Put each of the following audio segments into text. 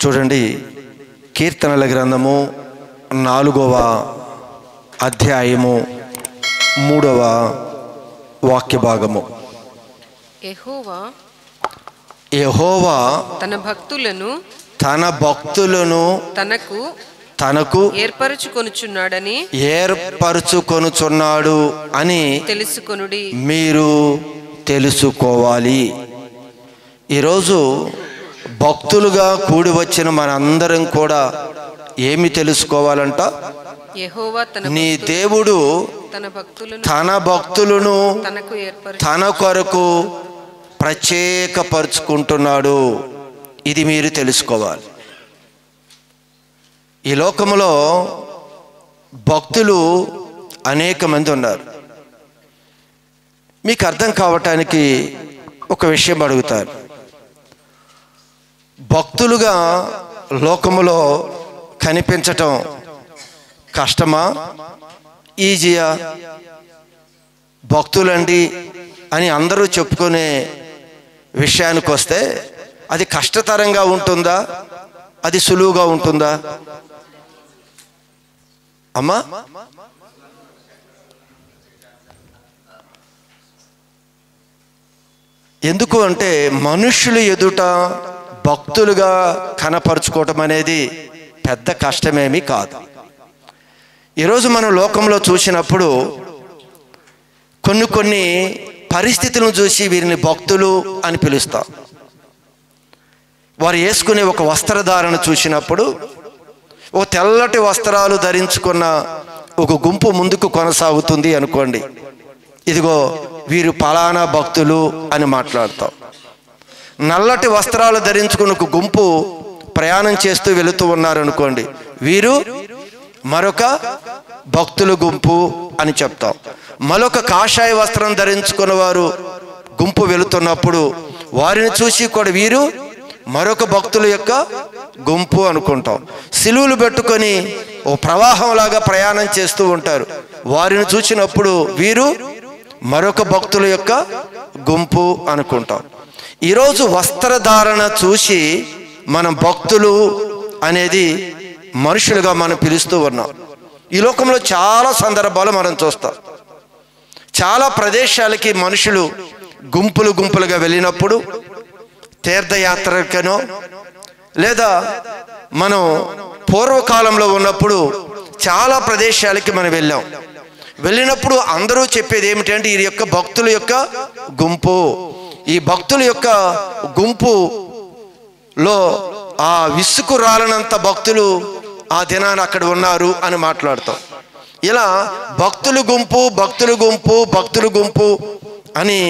చూడండి, కీర్తనల గ్రంథము 4వ అధ్యాయము 3వ వాక్య భాగము. యెహోవా తన భక్తులను తనకు ఏర్పరచుకొనుచున్నాడు అని తెలుసుకొనుడి. మీరు తెలుసుకోవాలి. ఈరోజు భక్తులుగా కూడి వచ్చిన మనందరం కూడా ఏమి తెలుసుకోవాలంట? నీ దేవుడు తన భక్తులను తన కొరకు ప్రత్యేకపరుచుకుంటున్నాడు. ఇది మీరు తెలుసుకోవాలి. ఈ లోకములో భక్తులు అనేక మంది ఉన్నారు. మీకు అర్థం కావటానికి ఒక విషయం అడుగుతారు. భక్తులుగా లోకములో కనిపించటం కష్టమా, ఈజీయా? భక్తులండి అని అందరూ చెప్పుకునే విషయానికి వస్తే అది కష్టతరంగా ఉంటుందా, అది సులువుగా ఉంటుందా అమ్మా? ఎందుకు అంటే మనుష్యులు ఎదుట భక్తులుగా కనపరుచుకోవటం అనేది పెద్ద కష్టమేమీ కాదు. ఈరోజు మనం లోకంలో చూసినప్పుడు కొన్ని పరిస్థితులను చూసి వీరిని భక్తులు అని పిలుస్తాం. వారు వేసుకునే ఒక వస్త్రధారణ చూసినప్పుడు ఓ తెల్లటి వస్త్రాలు ధరించుకున్న ఒక గుంపు ముందుకు కొనసాగుతుంది అనుకోండి, ఇదిగో వీరు పలానా భక్తులు అని మాట్లాడతాం. నల్లటి వస్త్రాలు ధరించుకున్న ఒక గుంపు ప్రయాణం చేస్తూ వెళుతూ ఉన్నారనుకోండి, వీరు మరొక భక్తుల గుంపు అని చెప్తాం. మరొక కాషాయ వస్త్రం ధరించుకున్న వారు గుంపు వెళుతున్నప్పుడు వారిని చూసి కూడా వీరు మరొక భక్తుల యొక్క గుంపు అనుకుంటాం. సిలువలు పెట్టుకొని ఓ ప్రవాహంలాగా ప్రయాణం చేస్తూ ఉంటారు. వారిని చూసినప్పుడు వీరు మరొక భక్తుల యొక్క గుంపు అనుకుంటాం. ఈరోజు వస్త్రధారణ చూసి మనం భక్తులు అనేది మనుషులుగా మనం పిలుస్తూ ఉన్నాం. ఈ లోకంలో చాలా సందర్భాలు మనం చూస్తాం. చాలా ప్రదేశాలకి మనుషులు గుంపులుగా వెళ్ళినప్పుడు, తీర్థయాత్రకనో లేదా మనం పూర్వకాలంలో ఉన్నప్పుడు చాలా ప్రదేశాలకి మనం వెళ్ళినప్పుడు అందరూ చెప్పేది ఏమిటంటే ఈ యొక్క భక్తుల యొక్క గుంపు. ఈ భక్తుల యొక్క గుంపులో ఆ విసుగు రాలనంత భక్తులు ఆ దినాన అక్కడ ఉన్నారు అని మాట్లాడతాం. ఇలా భక్తుల గుంపు అని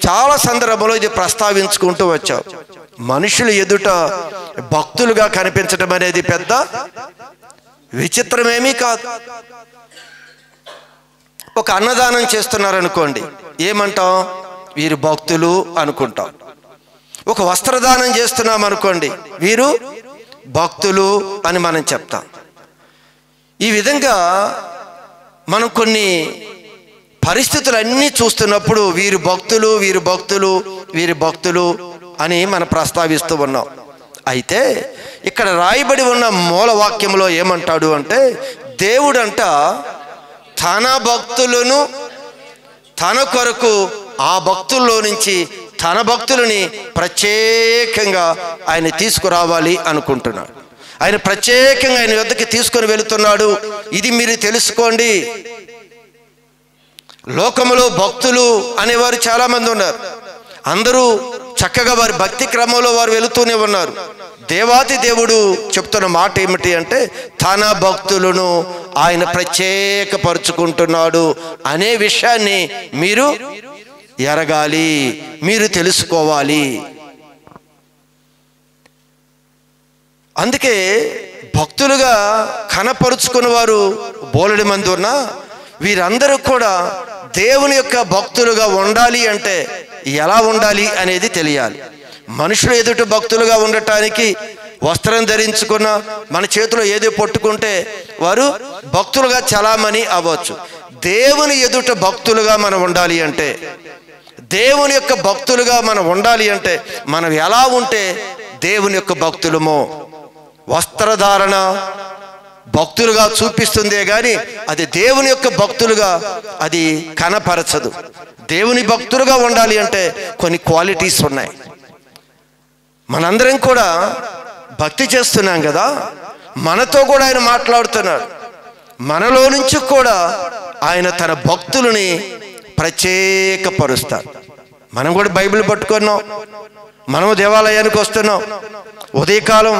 చాలా సందర్భంలో ఇది ప్రస్తావించుకుంటూ వచ్చాం. మనుషులు ఎదుట భక్తులుగా కనిపించడం అనేది పెద్ద విచిత్రమేమీ కాదు. ఒక అన్నదానం చేస్తున్నారనుకోండి, ఏమంటాం? వీరు భక్తులు అనుకుంటాం. ఒక వస్త్రదానం చేస్తున్నాం అనుకోండి, వీరు భక్తులు అని మనం చెప్తాం. ఈ విధంగా మనం కొన్ని పరిస్థితులన్నీ చూస్తున్నప్పుడు వీరు భక్తులు అని మనం ప్రస్తావిస్తూ ఉన్నాం. అయితే ఇక్కడ రాయబడి ఉన్న మూల వాక్యంలో ఏమంటాడు అంటే, దేవుడంట తన భక్తులను తన కొరకు ఆ భక్తుల్లో నుంచి తన భక్తులని ప్రత్యేకంగా ఆయన తీసుకురావాలి అనుకుంటున్నాడు. ఆయన ప్రత్యేకంగా ఆయన వద్దకి తీసుకొని వెళుతున్నాడు. ఇది మీరు తెలుసుకోండి. లోకములో భక్తులు అనేవారు చాలా మంది ఉన్నారు. అందరూ చక్కగా వారి భక్తి క్రమంలో వారు వెళుతూనే ఉన్నారు. దేవాతి దేవుడు చెప్తున్న మాట ఏమిటి అంటే, తన భక్తులను ఆయన ప్రత్యేకపరుచుకుంటున్నాడు అనే విషయాన్ని మీరు ఎరగాలి, మీరు తెలుసుకోవాలి. అందుకే భక్తులుగా కనపరుచుకున్న వారు బోలెడు మంది ఉన్నా వీరందరూ కూడా దేవుని యొక్క భక్తులుగా ఉండాలి అంటే ఎలా ఉండాలి అనేది తెలియాలి. మనుషులు ఎదుట భక్తులుగా ఉండటానికి వస్త్రం ధరించుకున్న మన చేతిలో ఏదో పట్టుకుంటే వారు భక్తులుగా చలామణి అవ్వచ్చు. దేవుని ఎదుట భక్తులుగా మనం ఉండాలి అంటే, దేవుని యొక్క భక్తులుగా మనం ఉండాలి అంటే మనం ఎలా ఉంటే దేవుని యొక్క భక్తులమో వస్త్రధారణ భక్తులుగా చూపిస్తుందే కానీ అది దేవుని యొక్క భక్తులుగా అది కనపరచదు. దేవుని భక్తులుగా ఉండాలి అంటే కొన్ని క్వాలిటీస్ ఉన్నాయి. మనందరం కూడా భక్తి చేస్తున్నాం కదా, మనతో కూడా ఆయన మాట్లాడుతున్నాడు. మనలో నుంచి కూడా ఆయన తన భక్తులని ప్రత్యేకపరుస్తాడు. మనం కూడా బైబిల్ పట్టుకున్నాం, మనము దేవాలయానికి వస్తున్నాం. ఉదయకాలం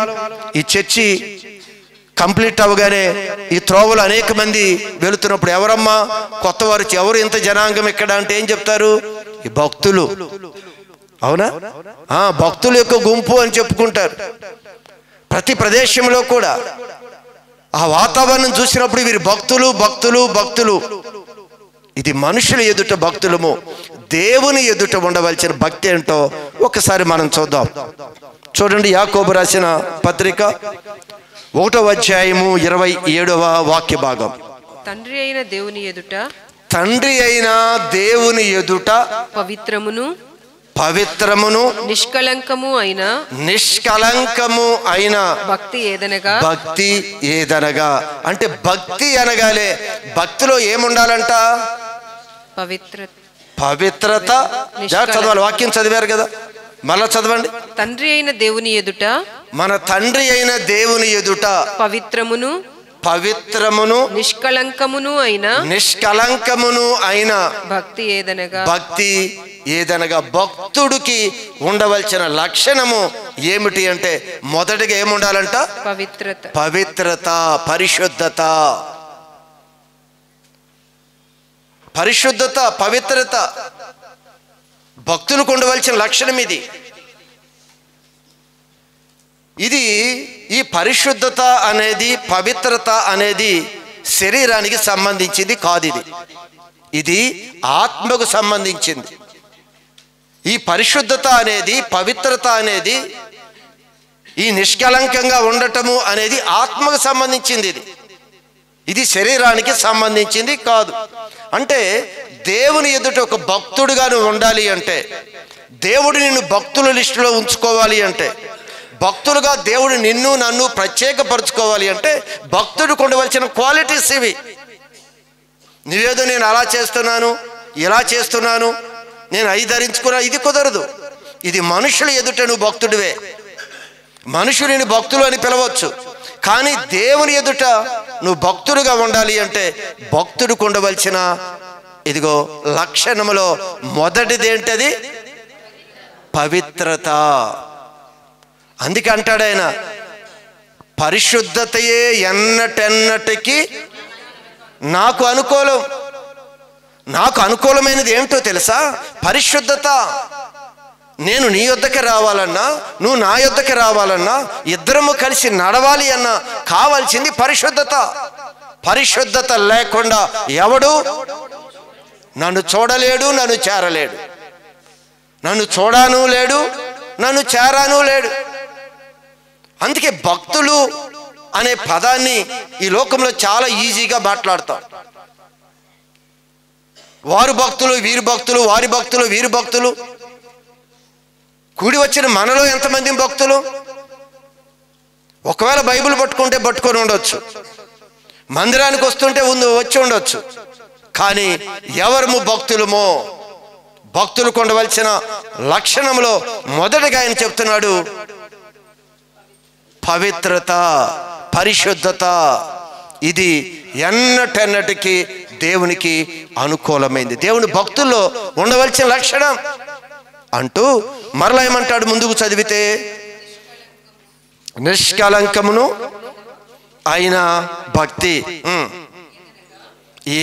ఈ చర్చి కంప్లీట్ అవగానే ఈ త్రోవలు అనేక మంది వెళుతున్నప్పుడు ఎవరమ్మా కొత్త వారు, ఎవరు ఇంత జనాంగం ఇక్కడ అంటే ఏం చెప్తారు? ఈ భక్తులు. అవునా? భక్తుల యొక్క గుంపు అని చెప్పుకుంటారు. ప్రతి ప్రదేశంలో కూడా ఆ వాతావరణం చూసినప్పుడు వీరి భక్తులు భక్తులు భక్తులు. ఇది మనుషుల ఎదుట భక్తులము, దేవుని ఎదుట ఉండవలసిన భక్తి ఏంటో ఒకసారి మనం చూద్దాం. చూడండి, యాకోబు రాసిన పత్రిక 1వ అధ్యాయము 27వ వాక్య భాగం. తండ్రి అయిన దేవుని ఎదుట పవిత్రమును నిష్కలంకము అయిన భక్తి ఏదనగా అంటే భక్తి అనగానే భక్తిలో ఏముండాలంట? పవిత్రత. చదవాలి, వాక్యం చదివారు కదా, మళ్ళా చదవండి. తండ్రి అయిన దేవుని ఎదుట, మన తండ్రి అయిన దేవుని ఎదుట పవిత్రమును నిష్కలంకమును అయిన భక్తి ఏదనగా భక్తుడికి ఉండవలసిన లక్షణము ఏమిటి అంటే మొదటిగా ఏముండాలంట? పవిత్రత, పరిశుద్ధత, పవిత్రత భక్తులకు ఉండవలసిన లక్షణం ఇది. ఈ పరిశుద్ధత అనేది, పవిత్రత అనేది శరీరానికి సంబంధించింది కాదు. ఇది ఆత్మకు సంబంధించింది. ఈ పరిశుద్ధత అనేది, పవిత్రత అనేది, ఈ నిష్కలంకంగా ఉండటము అనేది ఆత్మకు సంబంధించింది. ఇది శరీరానికి సంబంధించింది కాదు. అంటే దేవుని ఎదుట ఒక భక్తుడిగా నువ్వు ఉండాలి అంటే, దేవుడు నిన్ను భక్తుల లిస్టులో ఉంచుకోవాలి అంటే, భక్తులుగా దేవుడు నిన్ను నన్ను ప్రత్యేకపరచుకోవాలి అంటే భక్తుడికి ఉండవలసిన క్వాలిటీస్ ఇవి. నువ్వేదో నేను అలా చేస్తున్నాను, ఇలా చేస్తున్నాను, నేను అవి ధరించుకున్నా, ఇది కుదరదు. ఇది మనుషుల ఎదుట నువ్వు భక్తుడివే. మనుషుని భక్తులు అని పిలవచ్చు, కానీ దేవుని ఎదుట నువ్వు భక్తుడుగా ఉండాలి అంటే భక్తుడికి ఉండవలసిన ఇదిగో లక్షణములో మొదటిది ఏంటది? పవిత్రత. అందుకే అంటాడు ఆయన, పరిశుద్ధతయే ఎన్నటెన్నటికి నాకు అనుకూలం. నాకు అనుకూలమైనది ఏంటో తెలుసా? పరిశుద్ధత. నేను నీ యొద్దకి రావాలన్నా, నువ్వు నా యొద్దకి రావాలన్నా, ఇద్దరము కలిసి నడవాలి అన్నా కావాల్సింది పరిశుద్ధత. పరిశుద్ధత లేకుండా ఎవడు నన్ను చూడలేడు, నన్ను చేరలేడు. నన్ను చూడాను లేడు, నన్ను చేరాను లేడు. అందుకే భక్తులు అనే పదాన్ని ఈ లోకంలో చాలా ఈజీగా మాట్లాడతాం. వారు భక్తులు, వీరి భక్తులు, వారి భక్తులు, వీరి భక్తులు. కూడి వచ్చిన మనలో ఎంతమంది భక్తులు? ఒకవేళ బైబిల్ పట్టుకొని ఉండొచ్చు, మందిరానికి వస్తుంటే వచ్చి ఉండొచ్చు, కానీ ఎవరు భక్తులమో, భక్తులకు ఉండవలసిన లక్షణంలో మొదటగా ఆయన చెప్తున్నాడు పవిత్రత, పరిశుద్ధత. ఇది ఎన్నటెన్నటికి దేవునికి అనుకూలమైంది, దేవుని భక్తుల్లో ఉండవలసిన లక్షణం అంటూ మరలా ఏమంటాడు ముందుకు చదివితే? నిష్కలంకమును అయిన భక్తి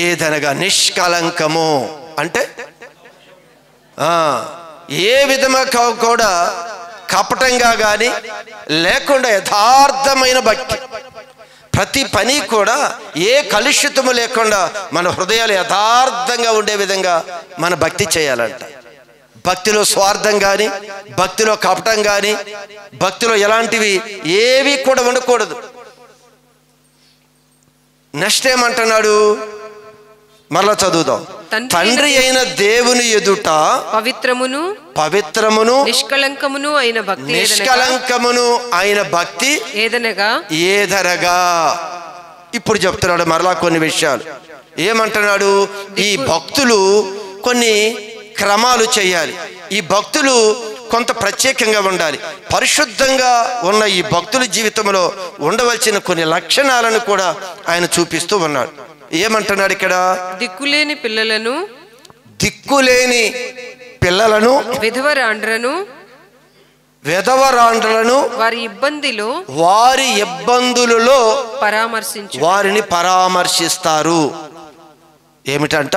ఏదనగా. నిష్కలంకము అంటే ఏ విధంగా కూడా కపటంగా కానీ లేకుండా యథార్థమైన భక్తి. ప్రతి పని కూడా ఏ కలుషితము లేకుండా మన హృదయాలు యథార్థంగా ఉండే విధంగా మన భక్తి చేయాలంట. భక్తిలో స్వార్థం కానీ, భక్తిలో కపటం కానీ, భక్తిలో ఎలాంటివి ఏవి కూడా ఉండకూడదు. నెక్స్ట్ ఏమంటున్నాడు? మరలా చదువుదాం. తండ్రి అయిన దేవుని ఎదుట పవిత్రమును నిష్కళంకమును అయిన భక్తి ఏదనగా. ఇప్పుడు చెప్తున్నాడు మరలా కొన్ని విషయాలు. ఏమంటున్నాడు? ఈ భక్తులు కొన్ని క్రమాలు చేయాలి. ఈ భక్తులు కొంత ప్రత్యేకంగా ఉండాలి. పరిశుద్ధంగా ఉన్న ఈ భక్తుల జీవితంలో ఉండవలసిన కొన్ని లక్షణాలను కూడా ఆయన చూపిస్తూ ఉన్నాడు. ఏమంటున్నాడు ఇక్కడ? దిక్కులేని పిల్లలను విధవరాండ్రలను వారి ఇబ్బందులలో వారిని పరామర్శిస్తారు. ఏమిటంట?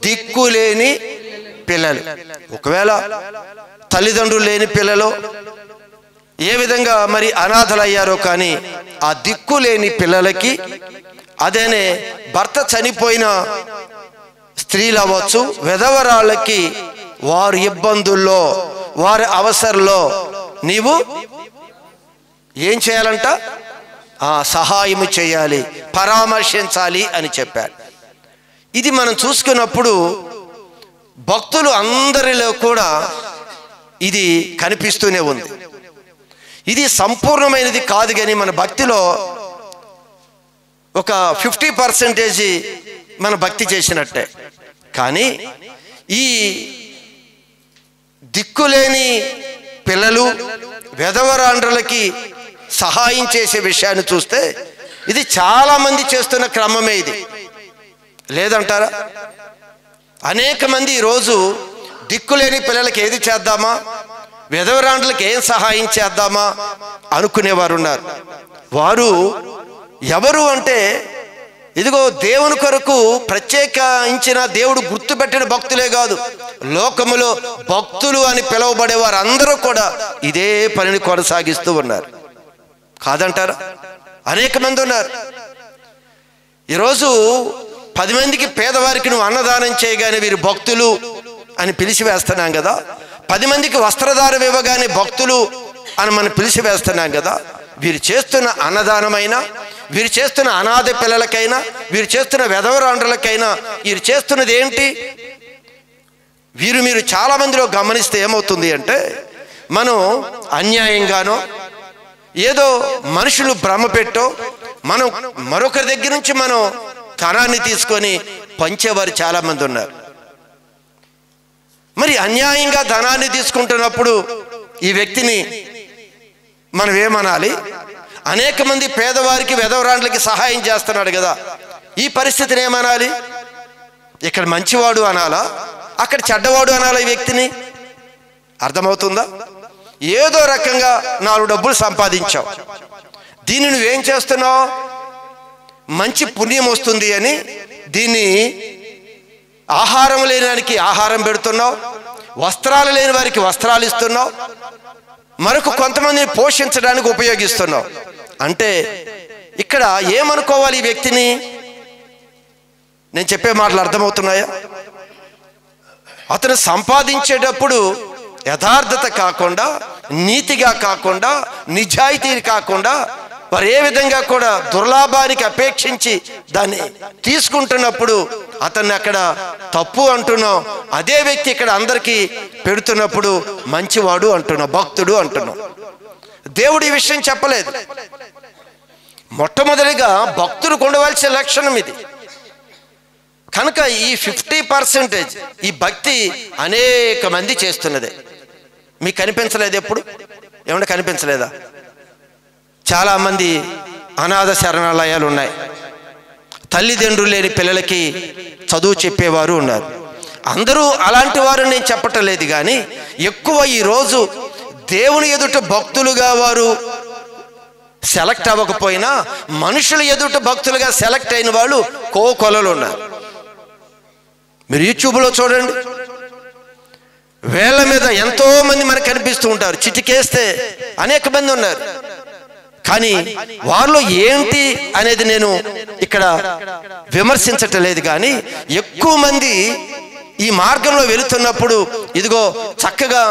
దిక్కులేని పిల్లలు. ఒకవేళ తల్లిదండ్రులు లేని పిల్లలు ఏ విధంగా మరి అనాథలయ్యారో, కానీ ఆ దిక్కులేని పిల్లలకి, అదేనే భర్త చనిపోయిన స్త్రీలు అవ్వచ్చు, విధవరాళ్ళకి వారి ఇబ్బందుల్లో వారి అవసరంలో నీవు ఏం చేయాలంట? సహాయము చేయాలి, పరామర్శించాలి అని చెప్పాడు. ఇది మనం చూసుకున్నప్పుడు భక్తులు అందరిలో కూడా ఇది కనిపిస్తూనే ఉంది. ఇది సంపూర్ణమైనది కాదు, కానీ మన భక్తిలో ఒక 50% మన భక్తి చేసినట్టే. కానీ ఈ దిక్కులేని పిల్లలు విధవరాండ్రులకి సహాయం చేసే విషయాన్ని చూస్తే ఇది చాలా మంది చేస్తున్న క్రమమే. ఇది లేదంటారా? అనేక మంది ఈరోజు దిక్కులేని పిల్లలకి ఏది చేద్దామా, విధవరాండ్రులకి ఏం సహాయం చేద్దామా అనుకునేవారు ఉన్నారు. వారు ఎవరు అంటే, ఇదిగో దేవుని కొరకు ప్రత్యేకించిన దేవుడు గుర్తుపెట్టిన భక్తులే కాదు, లోకములో భక్తులు అని పిలువబడే వారు అందరూ కూడా ఇదే పనిని కొనసాగిస్తూ ఉన్నారు. కాదంటారా? అనేక మంది ఉన్నారు. ఈరోజు 10 మందికి పేదవారికి నువ్వు అన్నదానం చేయగానే వీరు భక్తులు అని పిలిచి వేస్తున్నాం కదా. 10 మందికి వస్త్రదానం ఇవ్వగానే భక్తులు అని మనం పిలిచి వేస్తున్నాం కదా. వీరు చేస్తున్న అన్నదానమైనా, వీరు చేస్తున్న అనాథ పిల్లలకైనా, వీరు చేస్తున్న విధవరాండ్రులకైనా వీరు చేస్తున్నది ఏంటి? మీరు చాలా మందిలో గమనిస్తే ఏమవుతుంది అంటే, మనం అన్యాయంగానో ఏదో మనుషులు భ్రమ పెట్టో మనం మరొకరి దగ్గర నుంచి మనం ధనాన్ని తీసుకొని పంచేవారు చాలా మంది ఉన్నారు. మరి అన్యాయంగా ధనాన్ని తీసుకుంటున్నప్పుడు ఈ వ్యక్తిని మనం ఏమనాలి? అనేక మంది పేదవారికి విధవరాండ్లకి సహాయం చేస్తున్నాడు కదా, ఈ పరిస్థితిని ఏమనాలి? ఇక్కడ మంచివాడు అనాలా, అక్కడ చెడ్డవాడు అనాలా? ఈ వ్యక్తిని అర్థమవుతుందా? ఏదో రకంగా 4 డబ్బులు సంపాదించావు, దీన్ని నువ్వేం చేస్తున్నావు? మంచి పుణ్యం వస్తుంది అని దీన్ని ఆహారం లేని వారికి ఆహారం పెడుతున్నావు, వస్త్రాలు లేని వారికి వస్త్రాలు ఇస్తున్నావు, మరొక కొంతమందిని పోషించడానికి ఉపయోగిస్తున్నావు. అంటే ఇక్కడ ఏమనుకోవాలి ఈ వ్యక్తిని? నేను చెప్పే మాటలు అర్థమవుతున్నాయా? అతను సంపాదించేటప్పుడు యథార్థత కాకుండా, నీతిగా కాకుండా, నిజాయితీ కాకుండా, వారు ఏ విధంగా కూడా దుర్లాభానికి అపేక్షించి దాన్ని తీసుకుంటున్నప్పుడు అతన్ని అక్కడ తప్పు అంటున్నాం. అదే వ్యక్తి ఇక్కడ అందరికీ పెడుతున్నప్పుడు మంచివాడు అంటున్నాం, భక్తుడు అంటున్నాం. దేవుడు ఈ విషయం చెప్పలేదు. మొట్టమొదటిగా భక్తులకు ఉండవలసిన లక్షణం ఇది. కనుక ఈ 50% ఈ భక్తి అనేక మంది చేస్తున్నదే. మీకు కనిపించలేదు? ఎప్పుడు ఏమన్నా కనిపించలేదా? చాలామంది అనాథ శరణాలయాలు ఉన్నాయి, తల్లిదండ్రులు లేని పిల్లలకి చదువు చెప్పేవారు ఉన్నారు. అందరూ అలాంటి వారు నేను చెప్పటం లేదు, కానీ ఎక్కువ ఈరోజు దేవుని ఎదుట భక్తులుగా వారు సెలెక్ట్ అవ్వకపోయినా మనుషుల ఎదుట భక్తులుగా సెలెక్ట్ అయిన వాళ్ళు కోకొలలు ఉన్నారు. మీరు యూట్యూబ్లో చూడండి, వేళ్ల మీద ఎంతో మంది మనకు కనిపిస్తూ ఉంటారు. చిటికేస్తే అనేక మంది ఉన్నారు. కానీ వారిలో ఏంటి అనేది నేను ఇక్కడ విమర్శించటం లేదు, కానీ ఎక్కువ మంది ఈ మార్గంలో వెళుతున్నప్పుడు ఇదిగో చక్కగా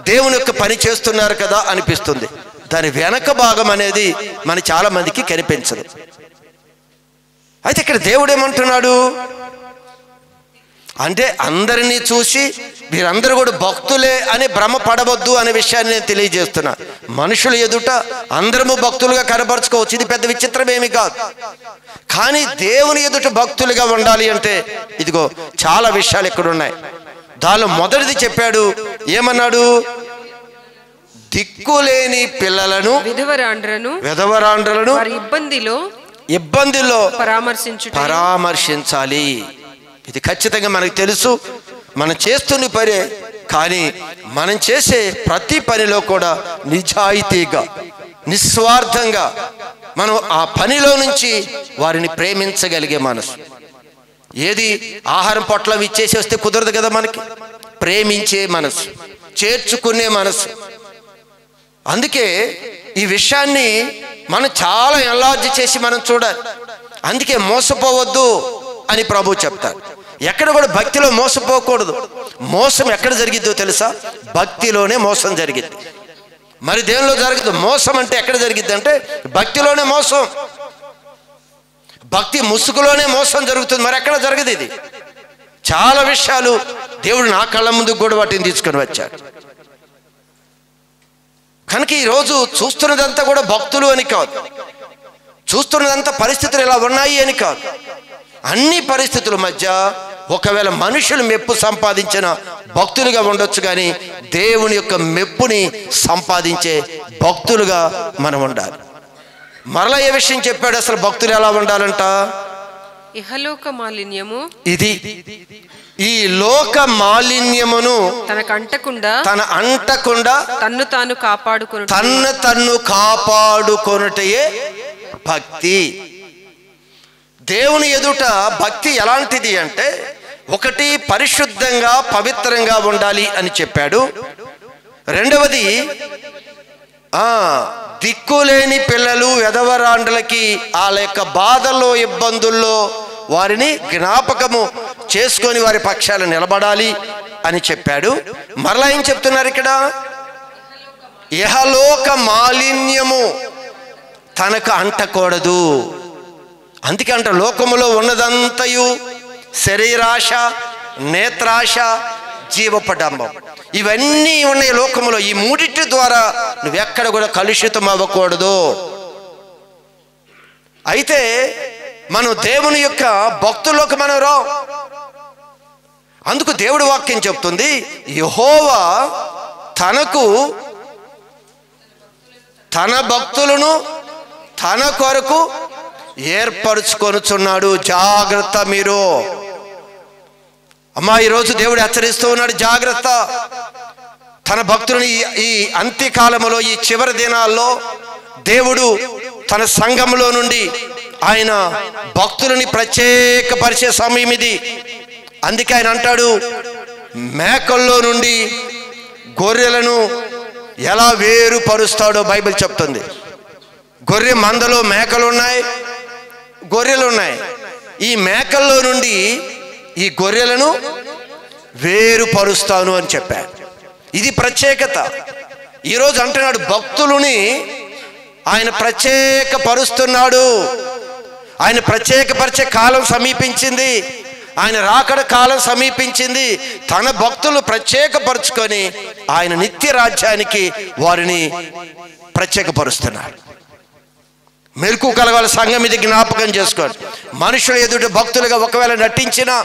దేవుని యొక్క పని చేస్తున్నారు కదా అనిపిస్తుంది. దాని వెనక భాగం అనేది మన చాలా మందికి కనిపించదు. అయితే ఇక్కడ దేవుడు ఏమంటున్నాడు? అంటే అందరినీ చూసి వీరందరూ కూడా భక్తులే అని భ్రమపడవద్దు అనే విషయాన్ని నేను తెలియజేస్తున్నా. మనుషుల ఎదుట అందరము భక్తులుగా కనబరుచుకోవచ్చు, ఇది పెద్ద విచిత్రమేమి కాదు. కానీ దేవుని ఎదుట భక్తులుగా ఉండాలి అంటే ఇదిగో చాలా విషయాలు ఇక్కడ ఉన్నాయి. దానిలో మొదటిది చెప్పాడు, ఏమన్నాడు? దిక్కులేని పిల్లలను, విధవరాండ్రలను ఇబ్బందిలో పరామర్శించాలి. ఇది ఖచ్చితంగా మనకు తెలుసు, మనం చేస్తున్న పనే. కానీ మనం చేసే ప్రతి పనిలో కూడా నిజాయితీగా, నిస్వార్థంగా మనం ఆ పనిలో నుంచి వారిని ప్రేమించగలిగే మనసు. ఏది ఆహారం పొట్లం ఇచ్చేసి వస్తే కుదరదు కదా, మనకి ప్రేమించే మనసు, చేర్చుకునే మనసు. అందుకే ఈ విషయాన్ని మనం చాలా ఎన్లార్జ్ చేసి మనం చూడాలి. అందుకే మోసపోవద్దు అని ప్రభు చెప్తారు. ఎక్కడ కూడా భక్తిలో మోసపోకూడదు. మోసం ఎక్కడ జరిగిద్దో తెలుసా? భక్తిలోనే మోసం జరిగిద్ది, మరి దేనిలో జరగదు. మోసం అంటే ఎక్కడ జరిగిద్ది అంటే భక్తిలోనే మోసం. భక్తి ముసుగులోనే మోసం జరుగుతుంది, మరి ఎక్కడ జరగదు. ఇది చాలా విషయాలు దేవుడు నా కళ్ళ ముందుకు కూడా వాటిని తీసుకొని వచ్చాడు. కనుక ఈరోజు చూస్తున్నదంతా కూడా భక్తులు అని కాదు, చూస్తున్నదంతా పరిస్థితులు ఇలా ఉన్నాయి అని కాదు. అన్ని పరిస్థితుల మధ్య ఒకవేళ మనుషులు మెప్పు సంపాదించిన భక్తులుగా ఉండొచ్చు, కానీ దేవుని యొక్క మెప్పుని సంపాదించే భక్తులుగా మనం ఉండాలి. మరలా ఏ విషయం చెప్పాడు? అసలు భక్తులు ఎలా ఉండాలంట? ఇహలోక మాలిన్యము, ఇది ఈ లోక మాలిన్యమును తన అంటకుండా తన్ను కాపాడుకొనుటయే భక్తి. దేవుని ఎదుట భక్తి ఎలాంటిది అంటే, ఒకటి పరిశుద్ధంగా పవిత్రంగా ఉండాలి అని చెప్పాడు. రెండవది దిక్కులేని పిల్లలు విధవరాండ్రలకి వాళ్ళ యొక్క బాధల్లో ఇబ్బందుల్లో వారిని జ్ఞాపకము చేసుకొని వారి పక్షాలు నిలబడాలి అని చెప్పాడు. మరలా ఏం చెప్తున్నారు ఇక్కడ? ఇహలోక మాలిన్యము తనకు అంటకూడదు. అందుకే అంట, లోకములో ఉన్నదంతయు శరీరాశ, నేత్రాశ, జీవపడంబం, ఇవన్నీ ఉన్నాయి లోకములో. ఈ మూడిటి ద్వారా నువ్వెక్కడ కూడా కలుషితం అవ్వకూడదు. అయితే మనం దేవుని యొక్క భక్తుల్లోకి మనం రాం. అందుకు దేవుడి వాక్యం చెప్తుంది, యెహోవా తన భక్తులను తన కొరకు ఏర్పరుచుకొనుచున్నాడు. జాగ్రత్త మీరు. అమ్మా, ఈరోజు దేవుడు హెచ్చరిస్తూ ఉన్నాడు, జాగ్రత్త. తన భక్తులని ఈ అంత్యకాలములో, ఈ చివరి దినాల్లో దేవుడు తన సంఘములో నుండి ఆయన భక్తులని ప్రత్యేకపరిచే సమయం ఇది. అందుకే ఆయన అంటాడు, మేకల్లో నుండి గొర్రెలను ఎలా వేరుపరుస్తాడో బైబిల్ చెప్తుంది. గొర్రె మందలో మేకలు ఉన్నాయి, గొర్రెలు ఉన్నాయి. ఈ మేకల్లో నుండి ఈ గొర్రెలను వేరుపరుస్తాను అని చెప్పాడు. ఇది ప్రత్యేకత. ఈరోజు అంటున్నాడు, భక్తులని ఆయన ప్రత్యేకపరుస్తున్నాడు. ఆయన ప్రత్యేకపరిచే కాలం సమీపించింది, ఆయన రాకడ కాలం సమీపించింది. తన భక్తులు ప్రత్యేకపరుచుకొని ఆయన నిత్య రాజ్యానికి వారిని ప్రత్యేకపరుస్తున్నాడు. మెలకు కలగాల సంఘం ఇది జ్ఞాపకం చేసుకోండి. మనుషుల ఎదుట భక్తులుగా ఒకవేళ నటించినా,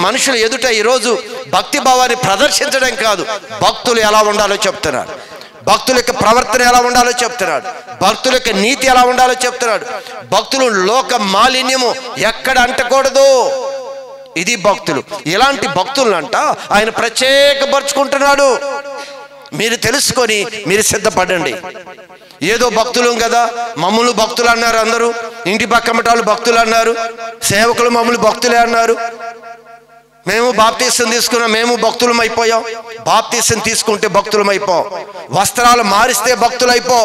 మనుషుల ఎదుట ఈరోజు భక్తి భావాన్ని ప్రదర్శించడం కాదు, భక్తులు ఎలా ఉండాలో చెప్తున్నాడు. భక్తుల యొక్క ప్రవర్తన ఎలా ఉండాలో చెప్తున్నాడు. భక్తుల యొక్క నీతి ఎలా ఉండాలో చెప్తున్నాడు. భక్తులు లోక మాలిన్యము ఎక్కడ అంటకూడదు. ఇది భక్తులు. ఇలాంటి భక్తులంట ఆయన ప్రత్యేకపరుచుకుంటున్నాడు. మీరు తెలుసుకొని మీరు సిద్ధపడండి. ఏదో భక్తులు కదా, మమ్మల్ని భక్తులు అన్నారు అందరూ, ఇంటి పక్కమటాలు భక్తులు అన్నారు, సేవకులు మమ్మల్ని భక్తులే అన్నారు, మేము బాప్తీసం తీసుకున్నాం, మేము భక్తులం అయిపోయాం. బాప్తీసం తీసుకుంటే భక్తులం అయిపో, వస్త్రాలు మారిస్తే భక్తులైపో,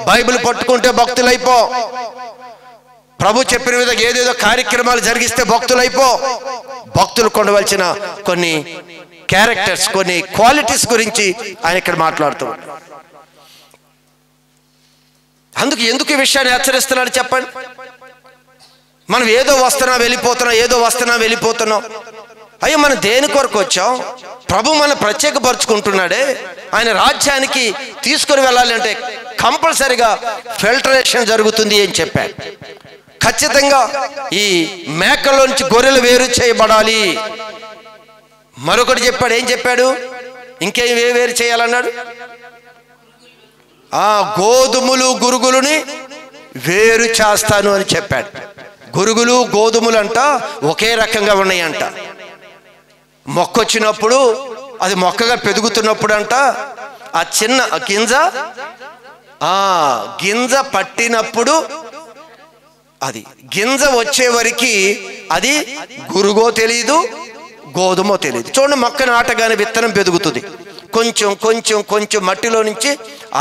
బైబిల్ పట్టుకుంటే భక్తులైపో, ప్రభు చెప్పిన విధంగా ఏదేదో కార్యక్రమాలు జరిగిస్తే భక్తులైపో. భక్తులు కొనవలసిన కొన్ని క్యారెక్టర్స్, కొన్ని క్వాలిటీస్ గురించి ఆయన ఇక్కడ మాట్లాడుతూ ఉంటారు. ఎందుకు ఈ విషయాన్ని హెచ్చరిస్తున్నాడు చెప్పండి. మనం ఏదో వెళ్ళిపోతున్నాం. అయ్యో మనం దేని కొరకు వచ్చాం? ప్రభు మనం ప్రత్యేకపరుచుకుంటున్నాడే, ఆయన రాజ్యానికి తీసుకొని వెళ్ళాలి అంటే కంపల్సరిగా ఫిల్టరేషన్ జరుగుతుంది అని చెప్పాడు. ఖచ్చితంగా ఈ మేకలోంచి గొర్రెలు వేరు చేయబడాలి. మరొకటి చెప్పాడు. ఏం చెప్పాడు? ఇంకేం వేరు చేయాలన్నాడు? గోధుమలు గురుగులని వేరు చేస్తాను అని చెప్పాడు. గురుగులు గోధుమలు అంట ఒకే రకంగా ఉన్నాయంట. మొక్క వచ్చినప్పుడు, అది మొక్కగా పెరుగుతున్నప్పుడు అంట ఆ చిన్న గింజ పట్టినప్పుడు, అది గింజ వచ్చే వరకు అది గురుగో తెలియదు, గోధుమో తెలియదు. చూడండి, మొక్క నాటగానే విత్తనం పెరుగుతుంది. కొంచెం కొంచెం కొంచెం మట్టిలో నుంచి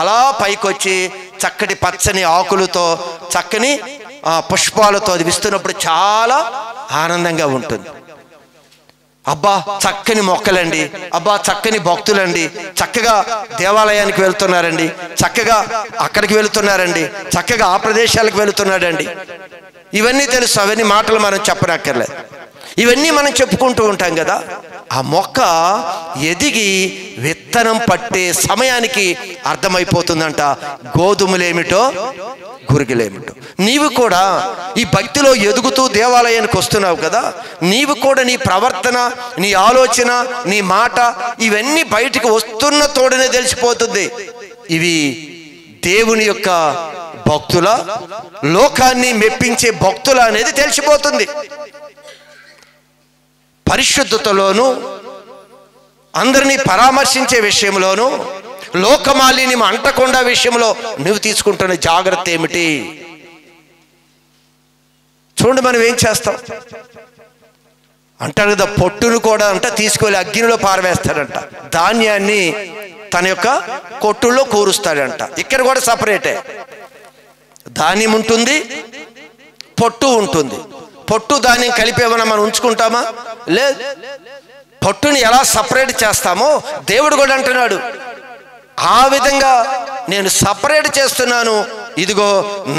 అలా పైకొచ్చి చక్కటి పచ్చని ఆకులతో, చక్కని పుష్పాలతో అది విస్తున్నప్పుడు చాలా ఆనందంగా ఉంటుంది. అబ్బా చక్కని మొక్కలండి, అబ్బా చక్కని భక్తులండి, చక్కగా దేవాలయానికి వెళ్తున్నారండి, చక్కగా అక్కడికి వెళుతున్నారండి, చక్కగా ఆ ప్రదేశాలకు వెళుతున్నాడండి. ఇవన్నీ తెలుసు. అవన్నీ మాటలు మనం చెప్పనక్కర్లేదు. ఇవన్నీ మనం చెప్పుకుంటూ ఉంటాం కదా. ఆ మొక్క ఎదిగి విత్తనం పట్టే సమయానికి అర్థమైపోతుందంట గోధుమలేమిటో గురుగులేమిటో. నీవు కూడా ఈ భక్తిలో ఎదుగుతూ దేవాలయానికి వస్తున్నావు కదా, నీవు కూడా నీ ప్రవర్తన, నీ ఆలోచన, నీ మాట ఇవన్నీ బయటికి వస్తున్న తోడనే తెలిసిపోతుంది. ఇవి దేవుని యొక్క భక్తుల, లోకాన్ని మెప్పించే భక్తుల అనేది తెలిసిపోతుంది. పరిశుద్ధతలోను, అందరినీ పరామర్శించే విషయంలోను, లోకమాలిన్యం అంటకుండా విషయంలో నువ్వు తీసుకుంటున్న జాగ్రత్త ఏమిటి? చూడండి, మనం ఏం చేస్తాం అంటారు కదా, పొట్టును కూడా అంట తీసుకెళ్ళి అగ్నిలో పారవేస్తాడంట, ధాన్యాన్ని తన యొక్క కొట్టుల్లో కూరుస్తాడంట. ఇక్కడ కూడా సపరేటే, ధాన్యం ఉంటుంది, పొట్టు ఉంటుంది. పొట్టు ధాన్యం కలిపేమన్నా మనం ఉంచుకుంటామా? లేదు. పొట్టుని ఎలా సపరేట్ చేస్తామో దేవుడు కూడా అంటున్నాడు, ఆ విధంగా నేను సపరేట్ చేస్తున్నాను. ఇదిగో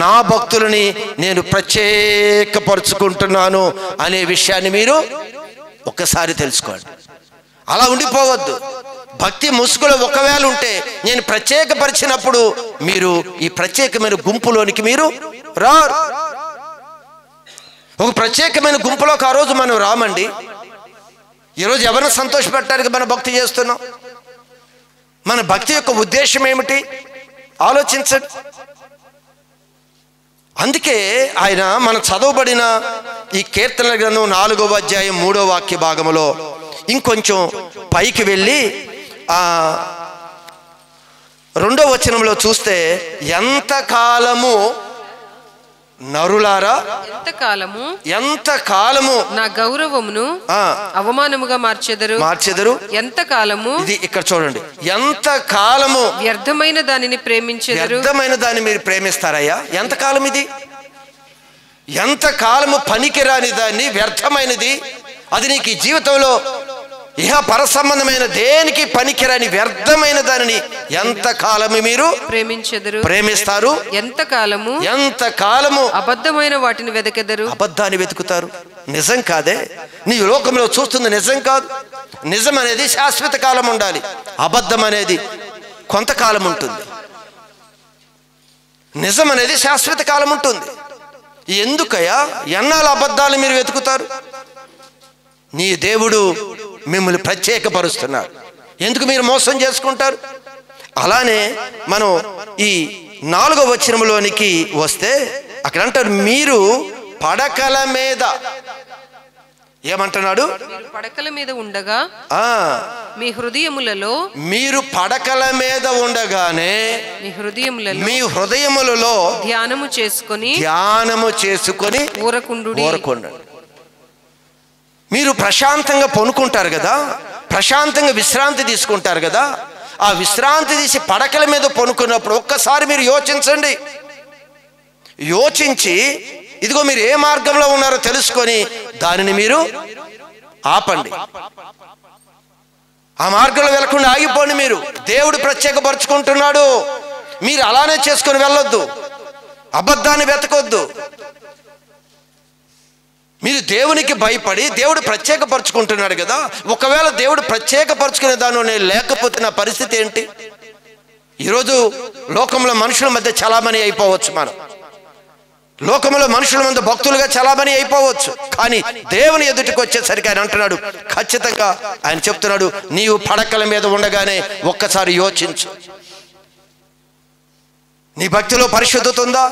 నా భక్తులని నేను ప్రత్యేకపరుచుకుంటున్నాను అనే విషయాన్ని మీరు ఒక్కసారి తెలుసుకోండి. అలా ఉండిపోవద్దు. భక్తి ముసుగులో ఒకవేళ ఉంటే, నేను ప్రత్యేకపరిచినప్పుడు మీరు ఈ ప్రత్యేకమైన గుంపులోనికి మీరు రారు. ఒక ప్రత్యేకమైన గుంపులోకి ఆ రోజు మనం రామండి. ఈరోజు ఎవరిని సంతోషపెట్టడానికి మన భక్తి చేస్తున్నాం? మన భక్తి యొక్క ఉద్దేశం ఏమిటి ఆలోచించండి. అందుకే ఆయన మనం చదవబడిన ఈ కీర్తనల గ్రంథం 4వ అధ్యాయం 3వ వాక్య భాగంలో ఇంకొంచెం పైకి వెళ్ళి 2వ వచనంలో చూస్తే, ఎంతకాలము నరులారా, ఎంతకాలము నా గౌరవమును అవమానముగా మార్చెదరు. ఎంతకాలము, ఇది ఇక్కడ చూడండి, ఎంతకాలము వ్యర్థమైన దానిని ప్రేమించెదరు. వ్యర్థమైన దాన్ని మీరు ప్రేమిస్తారయ్యా? ఎంతకాలం ఇది? ఎంతకాలము పనికిరాని దాన్ని, వ్యర్థమైనది, అది నీకు ఈ జీవితంలో ఇహ పరసంబంధమైన దేనికి పనికిరాని వ్యర్థమైన దానిని ఎంతకాలము మీరు ప్రేమిస్తారు? ఎంతకాలము అబద్ధమైన వాటిని వెదకెదరు. అబద్ధాన్ని వెతుకుతారు. నిజం కాదే, నీ లోకంలో చూస్తుంది నిజం కాదు. నిజం అనేది శాశ్వత కాలం ఉండాలి, అబద్ధం అనేది కొంతకాలం ఉంటుంది. నిజం అనేది శాశ్వత కాలం ఉంటుంది. ఎందుకయ్యా ఎన్నాళ్ళు అబద్ధాలు మీరు వెతుకుతారు? నీ దేవుడు మిమ్మల్ని ప్రత్యేకపరుస్తున్నారు. ఎందుకు మీరు మోసం చేసుకుంటారు? అలానే మనం ఈ 4వ వచనంలోనికి వస్తే అక్కడ అంటారు, మీరు పడకల మీద, ఏమంటున్నాడు? పడకల మీద ఉండగా మీ హృదయములలో, మీరు పడకల మీద ఉండగానే మీ హృదయములలో ధ్యానము చేసుకొని ఊరకుండు. మీరు ప్రశాంతంగా పనుకుంటారు కదా, ప్రశాంతంగా విశ్రాంతి తీసుకుంటారు కదా. ఆ విశ్రాంతి తీసి పడకల మీద పనుకున్నప్పుడు ఒక్కసారి మీరు యోచించండి. యోచించి ఇదిగో మీరు ఏ మార్గంలో ఉన్నారో తెలుసుకొని దానిని మీరు ఆపండి. ఆ మార్గంలో వెళ్లకుండా ఆగిపోండి. మీరు దేవుడు ప్రత్యేకపరుచుకుంటున్నాడు, మీరు అలానే చేసుకొని వెళ్ళొద్దు, అబద్ధాన్ని వెతకొద్దు. మీరు దేవునికి భయపడి దేవుడు ప్రత్యేకపరుచుకుంటున్నాడు కదా, ఒకవేళ దేవుడు ప్రత్యేకపరుచుకునే దానిలో నేను లేకపోతే నా పరిస్థితి ఏంటి? ఈరోజు లోకంలో మనుషుల మధ్య చలామణి అయిపోవచ్చు, మనం లోకంలో మనుషుల మధ్య భక్తులుగా చలామణి అయిపోవచ్చు. కానీ దేవుని ఎదుటికి వచ్చేసరికి ఆయన అంటున్నాడు, ఖచ్చితంగా ఆయన చెప్తున్నాడు, నీవు పడకల మీద ఉండగానే ఒక్కసారి యోచించు. నీ భక్తిలో పరిశుద్ధత ఉందా?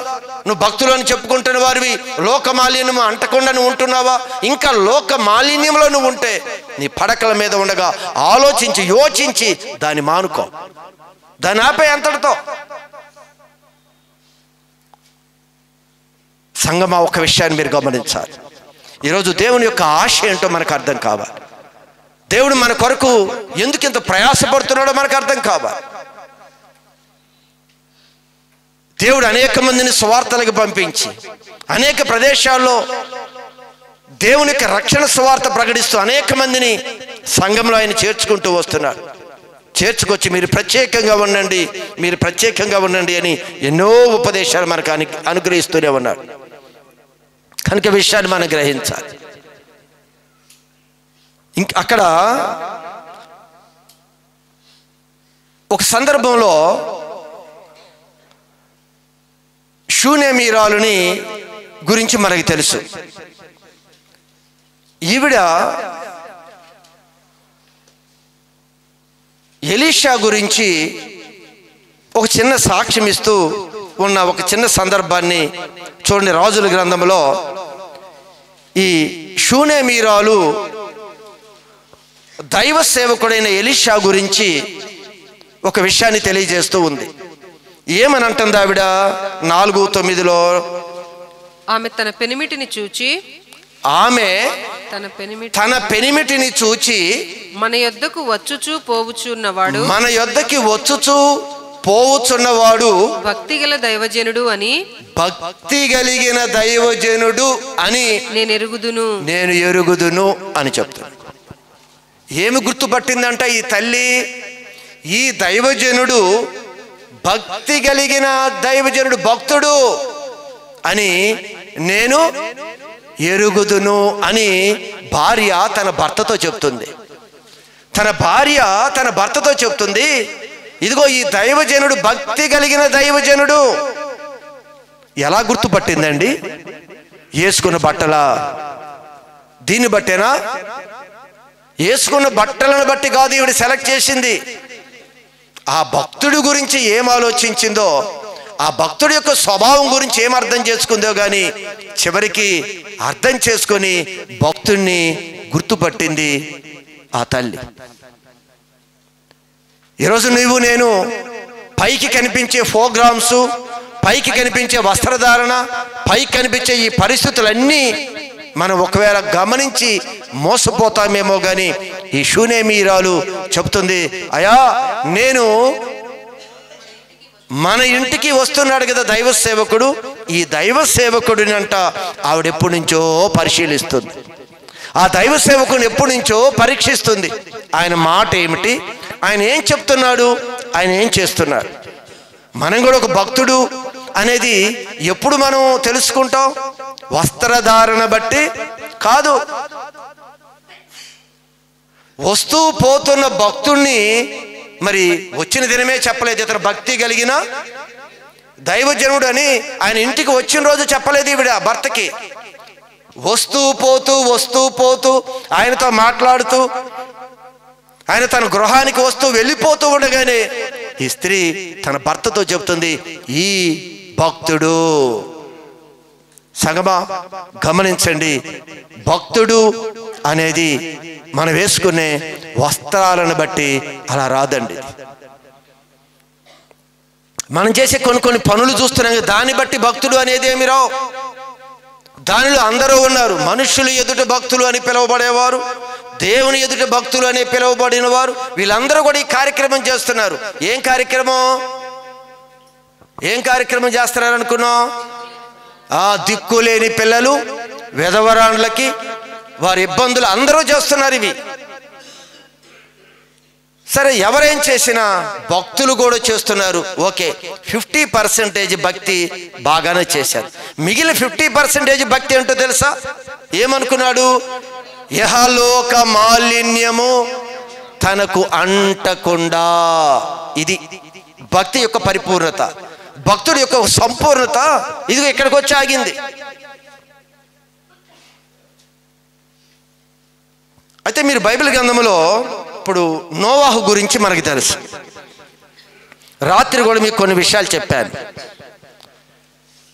నువ్వు భక్తులు అని చెప్పుకుంటున్న వారివి లోక మాలిన్యం అంటకుండా నువ్వు ఉంటున్నావా? ఇంకా లోక మాలిన్యంలో నువ్వు ఉంటే నీ పడకల మీద ఉండగా ఆలోచించి యోచించి దాన్ని మానుకో, దాన్ని ఆపే అంతటితో. సంగమా, ఒక విషయాన్ని మీరు గమనించాలి. ఈరోజు దేవుని యొక్క ఆశ ఏంటో మనకు అర్థం కావాలి. దేవుడు మన కొరకు ఎందుకు ఇంత ప్రయాసపడుతున్నాడో మనకు అర్థం కావాలి. దేవుడు అనేక మందిని సువార్తలకు పంపించి అనేక ప్రదేశాల్లో దేవుని యొక్క రక్షణ సువార్త ప్రకటిస్తూ అనేక మందిని సంఘంలో ఆయన చేర్చుకుంటూ వస్తున్నాడు. చేర్చుకొచ్చి మీరు ప్రత్యేకంగా ఉండండి, మీరు ప్రత్యేకంగా ఉండండి అని ఎన్నో ఉపదేశాలు మనకు అనుగ్రహిస్తూనే ఉన్నాడు. కనుక విషయాన్ని మనం గ్రహించాలి. అక్కడ ఒక సందర్భంలో షూనేమీరాలుని గురించి మనకు తెలుసు. ఈవిడ ఎలీషా గురించి ఒక చిన్న సాక్ష్యం ఇస్తూ ఉన్న ఒక చిన్న సందర్భాన్ని చూడండి. రాజుల గ్రంథంలో ఈ షూనేమీరాలు దైవ సేవకుడైన ఎలీషా గురించి ఒక విషయాన్ని తెలియజేస్తూ ఉంది. ఏమని అంటుంది ఆవిడ? 4:9 ఆమె తన పెనిమిటిని చూచి తన పెనిమిటిని చూచి మన యొద్దకు వచ్చుచూ పోవుచున్నవాడు, మన యొద్దకి వచ్చుచూ పోవుచున్నవాడు భక్తి గల దైవజనుడు అని, భక్తి కలిగిన దైవజనుడు అని నేను ఎరుగుదును అని చెప్తాను. ఏమి గుర్తుపట్టిందంట ఈ తల్లి? ఈ దైవజనుడు భక్తి కలిగిన దైవజనుడు, భక్తుడు అని నేను ఎరుగుదును అని భార్య తన భర్తతో చెప్తుంది. తన భార్య తన భర్తతో చెప్తుంది, ఇదిగో ఈ దైవజనుడు భక్తి కలిగిన దైవజనుడు. ఎలా గుర్తుపట్టిందండి? వేసుకున్న బట్టల దీన్ని బట్టేనా? వేసుకున్న బట్టలను బట్టి కాదు ఈవిడ సెలెక్ట్ చేసింది. ఆ భక్తుడి గురించి ఏం ఆలోచించిందో, ఆ భక్తుడి యొక్క స్వభావం గురించి ఏం అర్థం చేసుకుందో కానీ చివరికి అర్థం చేసుకొని భక్తుడిని గుర్తుపట్టింది ఆ తల్లి. ఈరోజు నువ్వు నేను పైకి కనిపించే ప్రోగ్రామ్స్, పైకి కనిపించే వస్త్రధారణ, పైకి కనిపించే ఈ పరిస్థితులన్నీ మనం ఒకవేళ గమనించి మోసపోతామేమో కానీ ఈ షూనేమీరాలు చెప్తుంది, అయ్యా నేను మన ఇంటికి వస్తున్నాడు కదా దైవ సేవకుడు, ఈ దైవ సేవకుడిని అంట ఆవిడ ఎప్పటి నుంచో పరిశీలిస్తుంది. ఆ దైవ సేవకుడిని ఎప్పటి నుంచో పరీక్షిస్తుంది. ఆయన మాట ఏమిటి, ఆయన ఏం చెప్తున్నాడు, ఆయన ఏం చేస్తున్నాడు. మనం కూడా ఒక భక్తుడు అనేది ఎప్పుడు మనం తెలుసుకుంటాం? వస్త్రధారణ బట్టి కాదు. వస్తూ పోతున్న భక్తుణ్ణి మరి వచ్చిన దినమే చెప్పలేదు ఇతను భక్తి కలిగిన దైవజనుడు అని. ఆయన ఇంటికి వచ్చిన రోజు చెప్పలేదు ఈవిడ భర్తకి. వస్తూ పోతూ ఆయనతో మాట్లాడుతూ ఆయన తన గృహానికి వస్తూ వెళ్ళిపోతూ ఉండగానే ఈ స్త్రీ తన భర్తతో చెప్తుంది, ఈ భక్తుడు. సంగమా గమనించండి, భక్తుడు అనేది మనం వేసుకునే వస్త్రాలను బట్టి అలా రాదండి. మనం చేసే కొన్ని పనులు చూస్తున్నాం, దాన్ని బట్టి భక్తుడు అనేది ఏమి రావు. దానిలో అందరూ ఉన్నారు. మనుషులు ఎదుట భక్తులు అని పిలువబడేవారు, దేవుని ఎదుట భక్తులు అని పిలువబడిన వారు, వీళ్ళందరూ కూడా ఈ కార్యక్రమం చేస్తున్నారు. ఏం కార్యక్రమం చేస్తున్నారు అనుకున్నాం? దిక్కులేని పిల్లలు, విధవరాండ్లకి వారి ఇబ్బందులు అందరూ చేస్తున్నారు. ఇవి సరే, ఎవరేం చేసినా భక్తులు కూడా చేస్తున్నారు. ఓకే, 50% భక్తి బాగానే చేశారు. మిగిలిన 50% భక్తి ఏంటో తెలుసా? ఏమనుకున్నాడు? యహలోక మాలిన్యము తనకు అంటకుండా. ఇది భక్తి యొక్క పరిపూర్ణత, భక్తుడి యొక్క సంపూర్ణత. ఇది ఇక్కడికి వచ్చి ఆగింది. అయితే మీరు బైబిల్ గ్రంథంలో ఇప్పుడు నోవాహు గురించి మనకు తెలుసు. రాత్రి కూడా మీకు కొన్ని విషయాలు చెప్పాను.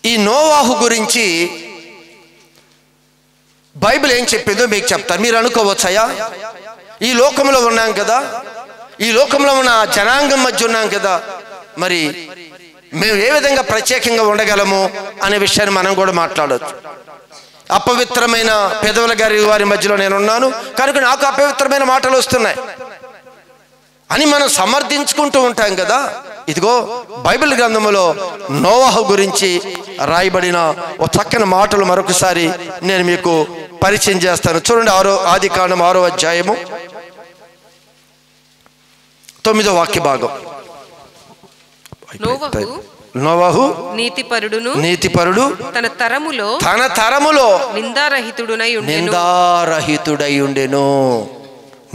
ఈ నోవాహు గురించి బైబిల్ ఏం చెప్పిందో మీకు చెప్తాను. మీరు అనుకోవచ్చయ్యా, ఈ లోకంలో ఉన్నాం కదా, ఈ లోకంలో ఉన్న జనాంగం మధ్య ఉన్నాం కదా, మరి మేము ఏ విధంగా ప్రత్యేకంగా ఉండగలము అనే విషయాన్ని మనం కూడా మాట్లాడవచ్చు. అపవిత్రమైన పెదవుల గారి వారి మధ్యలో నేనున్నాను కనుక నాకు అపవిత్రమైన మాటలు వస్తున్నాయి అని మనం సమర్థించుకుంటూ ఉంటాం కదా. ఇదిగో బైబిల్ గ్రంథంలో నోవాహు గురించి రాయబడిన ఒక చక్కని మాటలు మరొకసారి నేను మీకు పరిచయం చేస్తాను. చూడండి, ఆదికాండం 6వ అధ్యాయము 9వ వాక్య భాగం. నోవాహు నీతిపరుడు తన తరములో నిందారహితుడై ఉండెను.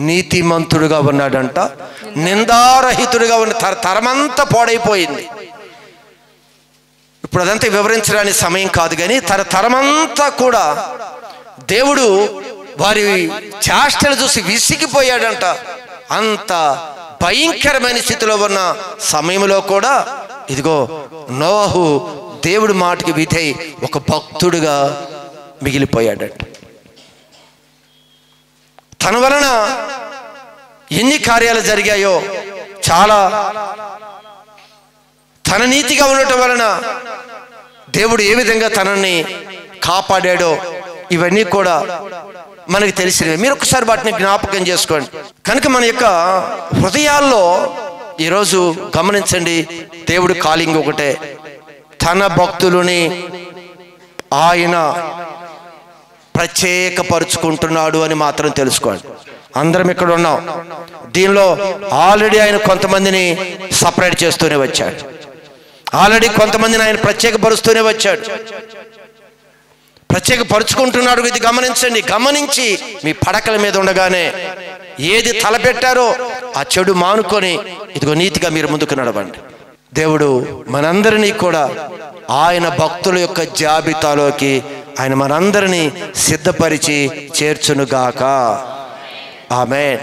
నీతిమంతుడుగా ఉన్నాడంట, నిందారహితుడిగా ఉన్న తరమంతా పాడైపోయింది. ఇప్పుడు అదంతా వివరించడానికి సమయం కాదు, కానీ తరమంతా కూడా దేవుడు వారి చేష్టలు చూసి విసిగిపోయాడంట. అంత భయంకరమైన స్థితిలో ఉన్న సమయంలో కూడా ఇదిగో నోవాహు దేవుడి మాటకి విధేయి ఒక భక్తుడుగా మిగిలిపోయాడంట. తన వలన ఎన్ని కార్యాలు జరిగాయో, చాలా తన నీతిగా ఉండటం వలన దేవుడు ఏ విధంగా తనని కాపాడాడో ఇవన్నీ కూడా మనకు తెలిసినవి. మీరు ఒకసారి వాటిని జ్ఞాపకం చేసుకోండి. కనుక మన యొక్క హృదయాల్లో ఈరోజు గమనించండి, దేవుడు కాలింగ్ ఒకటే, తన భక్తులని ఆయన ప్రత్యేకపరుచుకుంటున్నాడు అని మాత్రం తెలుసుకోండి. అందరం ఇక్కడ ఉన్నాం. దీనిలో ఆల్రెడీ ఆయన కొంతమందిని సపరేట్ చేస్తూనే వచ్చాడు, ఆల్రెడీ కొంతమందిని ఆయన ప్రత్యేకపరుస్తూనే వచ్చాడు, ప్రత్యేకపరుచుకుంటున్నాడు. ఇది గమనించండి. గమనించి మీ పడకల మీద ఉండగానే ఏది తలపెట్టారో ఆ చెడు మానుకొని ఇదిగో నీతిగా మీరు ముందుకు నడవండి. దేవుడు మనందరినీ కూడా ఆయన భక్తుల యొక్క జాబితాలోకి ఆయన మనందరినీ సిద్ధపరిచి చేర్చునుగాక. ఆమేన్.